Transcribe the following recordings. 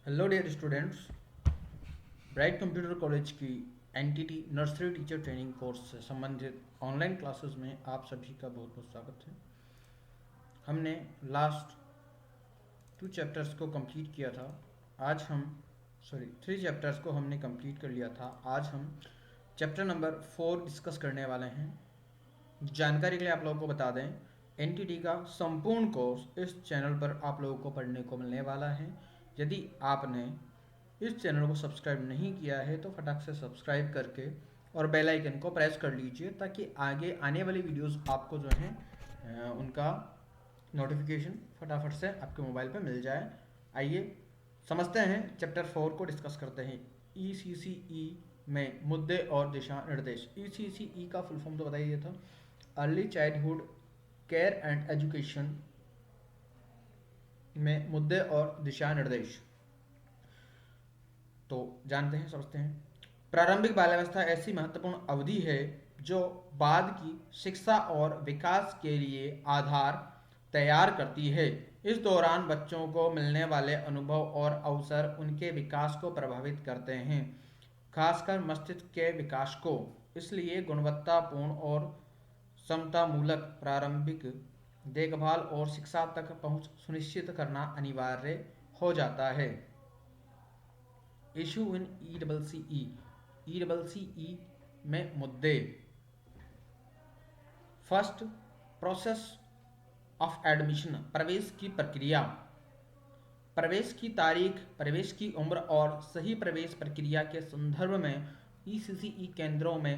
Hello dear students. Bright computer college की NTT nursery teacher training course से संबंधित online classes में आप सभी का बहुत बहुत स्वागत है। हमने लास्ट 2 चैप्टर्स को कंप्लीट किया था। आज हम 3 चैप्टर्स को हमने कंप्लीट कर लिया था। आज हम चैप्टर नंबर 4 डिस्कस करने वाले हैं। जानकारी के लिए आप लोगों को बता दें, एनटीटी का संपूर्ण कोर्स इस चैनल पर आप लोगों को पढ़ने को मिलने वाला है। यदि आपने इस चैनल को सब्सक्राइब नहीं किया है तो फटाक से सब्सक्राइब करके और बेल आइकन को प्रेस कर लीजिए ताकि आगे आने वाली वीडियोस आपको जो है उनका नोटिफिकेशन फटाफट से आपके मोबाइल पर मिल जाए। आइए समझते हैं, चैप्टर 4 को डिस्कस करते हैं। ECCE में मुद्दे और दिशा निर्देश। ECCE का फुल फॉर्म तो बताइए था, early childhood care and education में मुद्दे और दिशा निर्देश। तो जानते हैं, समझते हैं। प्रारंभिक बाल्यावस्था ऐसी महत्वपूर्ण अवधि है जो बाद की शिक्षा और विकास के लिए आधार तैयार करती है। इस दौरान बच्चों को मिलने वाले अनुभव और अवसर उनके विकास को प्रभावित करते हैं, खासकर मस्तिष्क के विकास को। इसलिए गुणवत्तापूर्ण और समतामूलक प्रारंभिक देखभाल और शिक्षा तक पहुंच सुनिश्चित करना अनिवार्य हो जाता है। इशू इन ECCE में मुद्दे। फर्स्ट, प्रोसेस ऑफ एडमिशन, प्रवेश की प्रक्रिया। प्रवेश की तारीख, प्रवेश की उम्र और सही प्रवेश प्रक्रिया के संदर्भ में ECCE केंद्रों में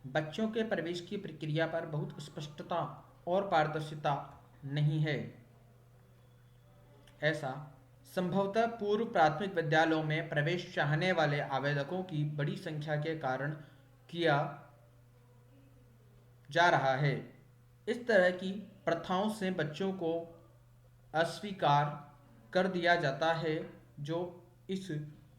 बच्चों के प्रवेश की प्रक्रिया पर बहुत स्पष्टता और पारदर्शिता नहीं है। ऐसा संभवतः पूर्व प्राथमिक विद्यालयों में प्रवेश चाहने वाले आवेदकों की बड़ी संख्या के कारण किया जा रहा है। इस तरह की प्रथाओं से बच्चों को अस्वीकार कर दिया जाता है, जो इस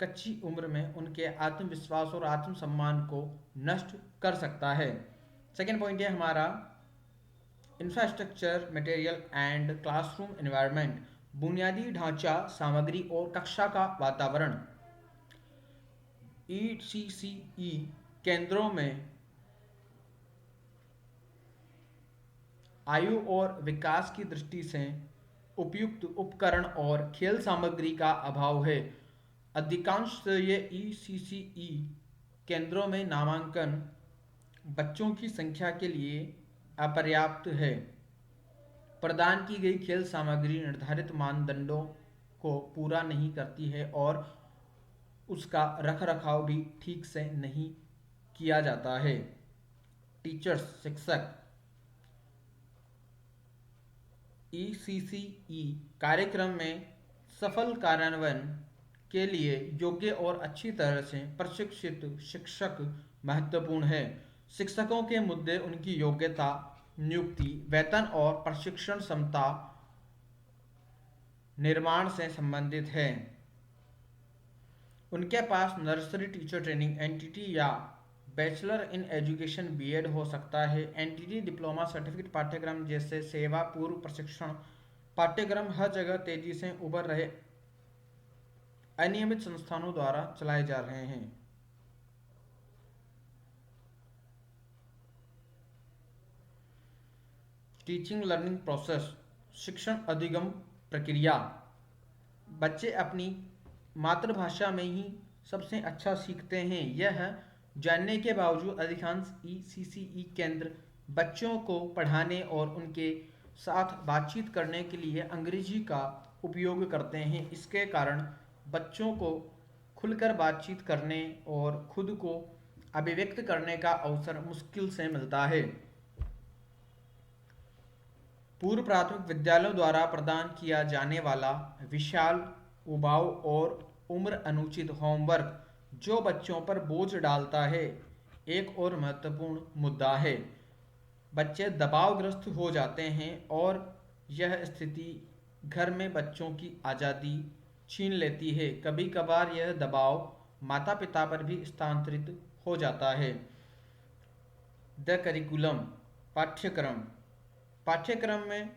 कच्ची उम्र में उनके आत्मविश्वास और आत्मसम्मान को नष्ट कर सकता है। सेकेंड पॉइंट है हमारा infrastructure, material and classroom environment, बुनियादी ढांचा, सामग्री और कक्षा का वातावरण। ECCE केंद्रों में आयु और विकास की दृष्टि से उपयुक्त उपकरण और खेल सामग्री का अभाव है। अधिकांश ये ECCE केंद्रों में नामांकन बच्चों की संख्या के लिए अपर्याप्त है। प्रदान की गई खेल सामग्री निर्धारित मानदंडों को पूरा नहीं करती है और उसका रखरखाव भी ठीक से नहीं किया जाता है। टीचर्स, शिक्षक ECCE कार्यक्रम में सफल कार्यान्वयन के लिए योग्य और अच्छी तरह से प्रशिक्षित शिक्षक महत्वपूर्ण है। शिक्षकों के मुद्दे उनकी योग्यता, नियुक्ति, वेतन और प्रशिक्षण क्षमता निर्माण से संबंधित है। उनके पास नर्सरी टीचर ट्रेनिंग NTT या बैचलर इन एजुकेशन BEd हो सकता है। NTT डिप्लोमा सर्टिफिकेट पाठ्यक्रम जैसे सेवा पूर्व प्रशिक्षण पाठ्यक्रम हर जगह तेजी से उभर रहे अनियमित संस्थानों द्वारा चलाए जा रहे हैं। टीचिंग लर्निंग प्रोसेस, शिक्षण अधिगम प्रक्रिया। बच्चे अपनी मातृभाषा में ही सबसे अच्छा सीखते हैं। यह जानने के बावजूद अधिकांश ECCE केंद्र बच्चों को पढ़ाने और उनके साथ बातचीत करने के लिए अंग्रेजी का उपयोग करते हैं। इसके कारण बच्चों को खुलकर बातचीत करने और खुद को अभिव्यक्त करने का अवसर मुश्किल से मिलता है। पूर्व प्राथमिक विद्यालयों द्वारा प्रदान किया जाने वाला विशाल उबाऊ और उम्र अनुचित होमवर्क जो बच्चों पर बोझ डालता है, एक और महत्वपूर्ण मुद्दा है। बच्चे दबावग्रस्त हो जाते हैं और यह स्थिति घर में बच्चों की आज़ादी छीन लेती है। कभी कभार यह दबाव माता पिता पर भी स्थानांतरित हो जाता है। द करिकुलम, पाठ्यक्रम। पाठ्यक्रम में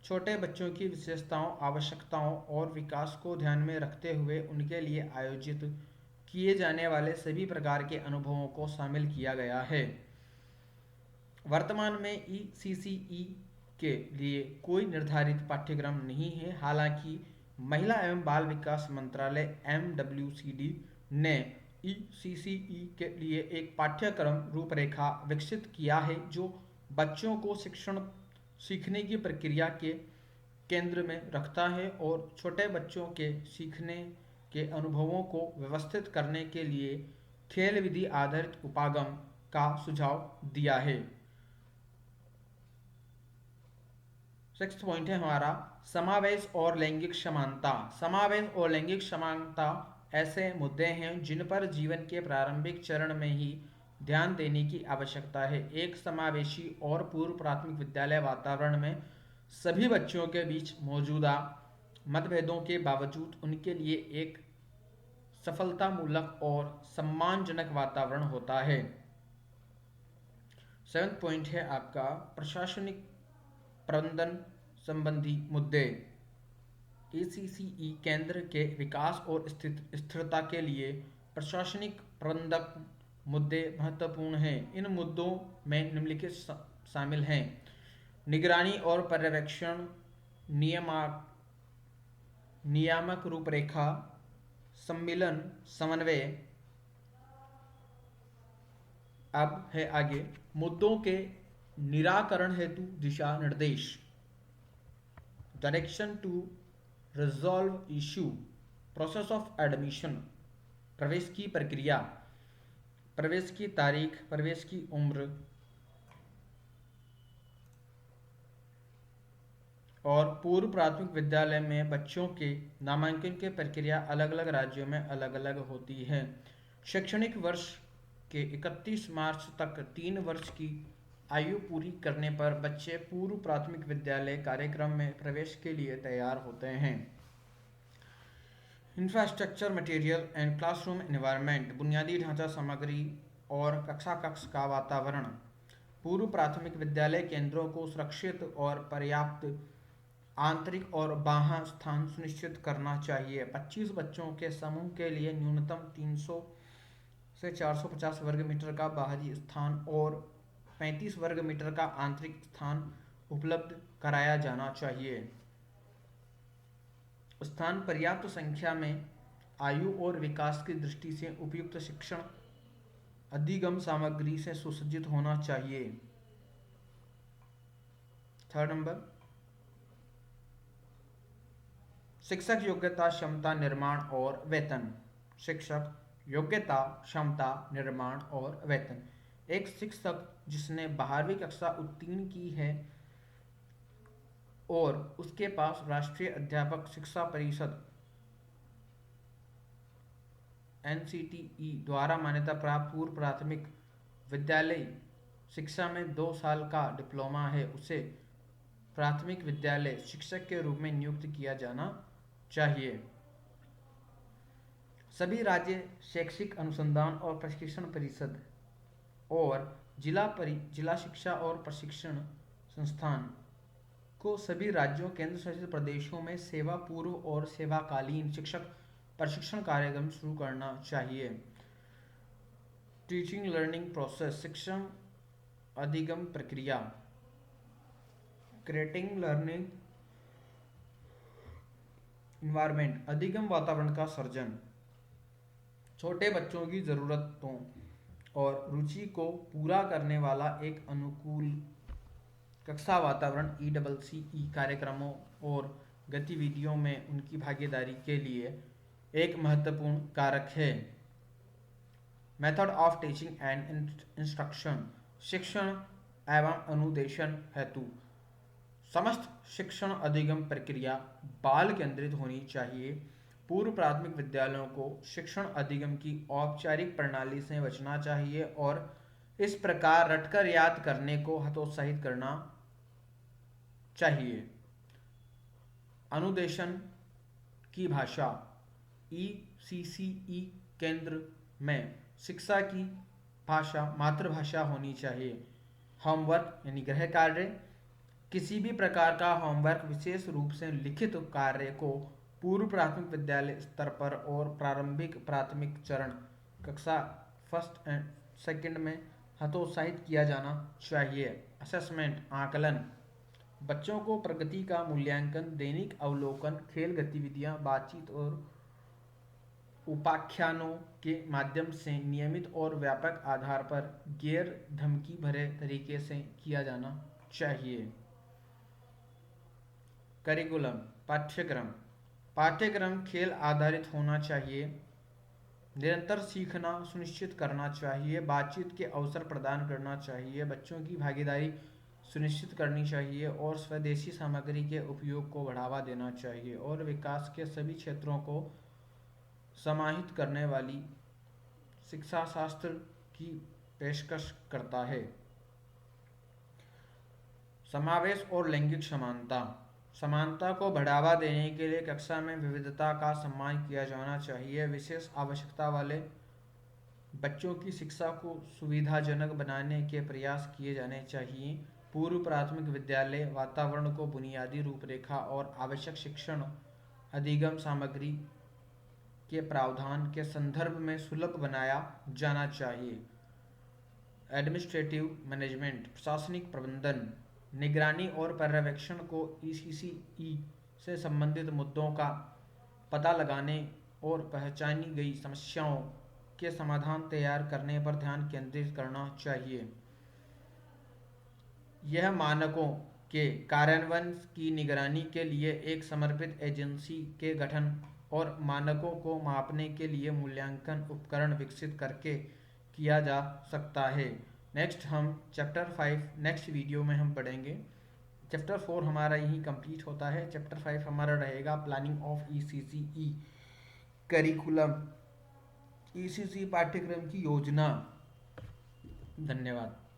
छोटे बच्चों की विशेषताओं, आवश्यकताओं और विकास को ध्यान में रखते हुए उनके लिए आयोजित किए जाने वाले सभी प्रकार के अनुभवों को शामिल किया गया है। वर्तमान में ईसीसीई के लिए कोई निर्धारित पाठ्यक्रम नहीं है। हालांकि महिला एवं बाल विकास मंत्रालय एमडब्ल्यूसीडी ने ईसीसीई के लिए एक पाठ्यक्रम रूपरेखा विकसित किया है जो बच्चों को शिक्षण सीखने की प्रक्रिया के केंद्र में रखता है और छोटे बच्चों के सीखने के अनुभवों को व्यवस्थित करने के लिए खेल विधि आधारित उपागम का सुझाव दिया है। सिक्स्थ पॉइंट है हमारा समावेश और लैंगिक समानता। समावेश और लैंगिक समानता ऐसे मुद्दे हैं जिन पर जीवन के प्रारंभिक चरण में ही ध्यान देने की आवश्यकता है। एक समावेशी और पूर्व प्राथमिक विद्यालय वातावरण में सभी बच्चों के बीच मौजूदा मतभेदों के बावजूद उनके लिए एक सफलतामूलक और सम्मानजनक वातावरण होता है। सेवंथ पॉइंट है आपका प्रशासनिक प्रबंधन संबंधी मुद्दे। एसीसीई केंद्र के विकास और स्थिरता के लिए प्रशासनिक प्रबंधक मुद्दे महत्वपूर्ण हैं। इन मुद्दों में निम्नलिखित शामिल हैं: निगरानी और पर्यवेक्षण, नियामक रूपरेखा, सम्मिलन, समन्वय। अब है आगे मुद्दों के निराकरण हेतु दिशा निर्देश। Direction to resolve issue, process of admission, प्रवेश की प्रक्रिया, प्रवेश की तारीख, प्रवेश की उम्र और पूर्व प्राथमिक विद्यालय में बच्चों के नामांकन की प्रक्रिया अलग अलग राज्यों में अलग अलग होती है। शैक्षणिक वर्ष के 31 मार्च तक 3 वर्ष की आयु पूरी करने पर बच्चे पूर्व प्राथमिक विद्यालय कार्यक्रम में प्रवेश के लिए तैयार होते हैं। Infrastructure, material and classroom environment, बुनियादी ढांचा सामग्री और कक्षा कक्ष का वातावरण। पूर्व प्राथमिक विद्यालय केंद्रों को सुरक्षित और पर्याप्त आंतरिक और बाह्य स्थान सुनिश्चित करना चाहिए। 25 बच्चों के समूह के लिए न्यूनतम 300 से 450 वर्ग मीटर का बाहरी स्थान और 35 वर्ग मीटर का आंतरिक स्थान उपलब्ध कराया जाना चाहिए। स्थान पर्याप्त संख्या में आयु और विकास की दृष्टि से उपयुक्त शिक्षण अधिगम सामग्री से सुसज्जित होना चाहिए। थर्ड नंबर, शिक्षक योग्यता, क्षमता, निर्माण और वेतन। शिक्षक योग्यता, क्षमता, निर्माण और वेतन। एक शिक्षक जिसने 12वीं कक्षा उत्तीर्ण की है और उसके पास राष्ट्रीय अध्यापक शिक्षा परिषद एनसीटीई द्वारा मान्यता प्राप्त पूर्व प्राथमिक विद्यालय शिक्षा में 2 साल का डिप्लोमा है, उसे प्राथमिक विद्यालय शिक्षक के रूप में नियुक्त किया जाना चाहिए। सभी राज्य शैक्षिक अनुसंधान और प्रशिक्षण परिषद और जिला शिक्षा और प्रशिक्षण संस्थान को सभी राज्यों, केंद्र शासित प्रदेशों में सेवा पूर्व और सेवाकालीन शिक्षक प्रशिक्षण कार्यक्रम शुरू करना चाहिए। टीचिंग लर्निंग प्रोसेस, शिक्षण अधिगम प्रक्रिया। क्रिएटिंग लर्निंग इन्वायरमेंट, अधिगम वातावरण का सर्जन। छोटे बच्चों की ज़रूरतों और रुचि को पूरा करने वाला एक अनुकूल कक्षा वातावरण ईडब्ल्यूसीई कार्यक्रमों और गतिविधियों में उनकी भागीदारी के लिए एक महत्वपूर्ण कारक है। Method of teaching and instruction, शिक्षण एवं अनुदेशन हेतु समस्त शिक्षण अधिगम प्रक्रिया बाल केंद्रित होनी चाहिए। पूर्व प्राथमिक विद्यालयों को शिक्षण अधिगम की औपचारिक प्रणाली से बचना चाहिए और इस प्रकार रटकर याद करने को हतोत्साहित करना चाहिए। अनुदेशन की भाषा, ईसीसीई केंद्र में शिक्षा की भाषा मातृभाषा होनी चाहिए। होमवर्क यानी गृह कार्य किसी भी प्रकार का होमवर्क, विशेष रूप से लिखित कार्य को पूर्व प्राथमिक विद्यालय स्तर पर और प्रारंभिक प्राथमिक चरण कक्षा फर्स्ट एंड सेकंड में हतोत्साहित किया जाना चाहिए। असेसमेंट आकलन, बच्चों को प्रगति का मूल्यांकन, दैनिक अवलोकन, खेल गतिविधियां, बातचीत और उपाख्यानों के माध्यम से नियमित और व्यापक आधार पर गैर धमकी भरे तरीके से किया जाना चाहिए। करिकुलम, पाठ्यक्रम, पाठ्यक्रम खेल आधारित होना चाहिए, निरंतर सीखना सुनिश्चित करना चाहिए, बातचीत के अवसर प्रदान करना चाहिए, बच्चों की भागीदारी सुनिश्चित करनी चाहिए और स्वदेशी सामग्री के उपयोग को बढ़ावा देना चाहिए और विकास के सभी क्षेत्रों को समाहित करने वाली शिक्षा शास्त्र की पेशकश करता है। समावेश और लैंगिक समानता, समानता को बढ़ावा देने के लिए कक्षा में विविधता का सम्मान किया जाना चाहिए। विशेष आवश्यकता वाले बच्चों की शिक्षा को सुविधाजनक बनाने के प्रयास किए जाने चाहिए। पूर्व प्राथमिक विद्यालय वातावरण को बुनियादी रूपरेखा और आवश्यक शिक्षण अधिगम सामग्री के प्रावधान के संदर्भ में सुलभ बनाया जाना चाहिए। एडमिनिस्ट्रेटिव मैनेजमेंट, प्रशासनिक प्रबंधन, निगरानी और पर्यवेक्षण को ईसीसीई से संबंधित मुद्दों का पता लगाने और पहचानी गई समस्याओं के समाधान तैयार करने पर ध्यान केंद्रित करना चाहिए। यह मानकों के कार्यान्वयन की निगरानी के लिए एक समर्पित एजेंसी के गठन और मानकों को मापने के लिए मूल्यांकन उपकरण विकसित करके किया जा सकता है। नेक्स्ट हम चैप्टर 5 नेक्स्ट वीडियो में हम पढ़ेंगे। चैप्टर 4 हमारा यहीं कंप्लीट होता है। चैप्टर 5 हमारा रहेगा planning of ECCE, curriculum, ECC पाठ्यक्रम की योजना। धन्यवाद।